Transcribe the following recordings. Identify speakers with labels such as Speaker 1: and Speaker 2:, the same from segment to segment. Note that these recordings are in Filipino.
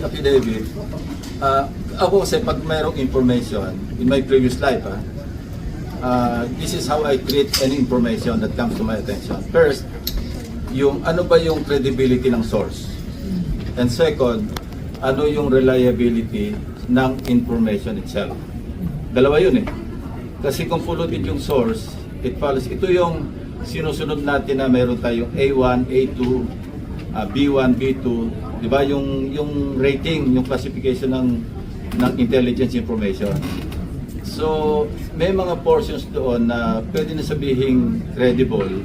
Speaker 1: affidavit, ako kasi pag mayroong information, in my previous life, this is how I treat any information that comes to my attention. First, yung ano ba yung credibility ng source? And second, ano yung reliability ng information itself? Dalawa yun eh. Kasi kung polluted yung source, it follows. Ito yung sinusunod natin na meron tayong A1, A2, B1, B2, di ba? Yung rating, yung classification ng intelligence information. So, may mga portions doon na pwede na sabihing credible,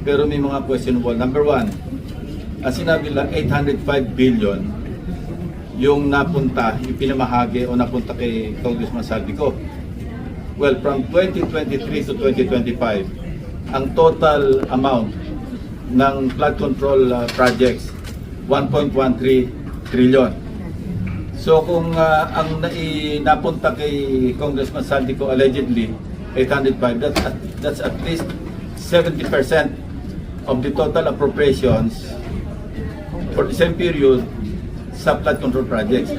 Speaker 1: pero may mga questionable. Number one, sinabi lang 805 billion yung napunta, yung pinamahagi o napunta kay Congressman Saldico. Well, from 2023 to 2025, ang total amount ng flood control projects, 1.13 trillion. So kung ang napunta kay Congressman Saldico allegedly 805, that's at least 70% of the total appropriations for the same period sa flood control projects.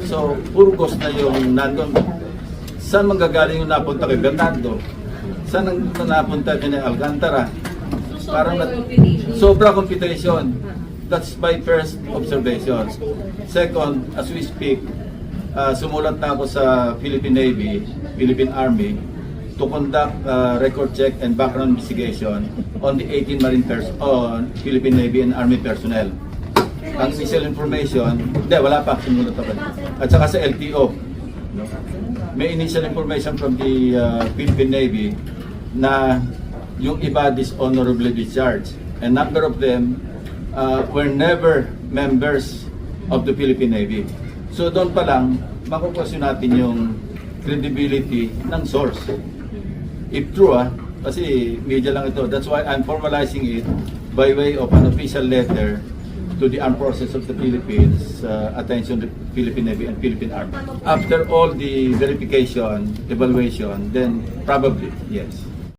Speaker 1: So puro ghost na yung nandun. Saan manggagaling yung napunta kay Bernardo? Saan ang napunta kay Alcantara? Parang sobra computation. That's my first observation. Second, as we speak, sumulat na ako sa Philippine Navy, Philippine Army to conduct record check and background investigation on the 18 Marine on Philippine Navy and Army personnel. Ang initial information, wala pa, sumulat ako. At saka sa LTO, may initial information from the Philippine Navy na yung iba dishonorably discharged. And number of them were never members of the Philippine Navy. So doon pa lang, makukwestiyon natin yung credibility ng source. If true, kasi media lang ito. That's why I'm formalizing it by way of an official letter to the Armed Forces of the Philippines, attention to the Philippine Navy and Philippine Army. After all the verification, evaluation, then probably, yes.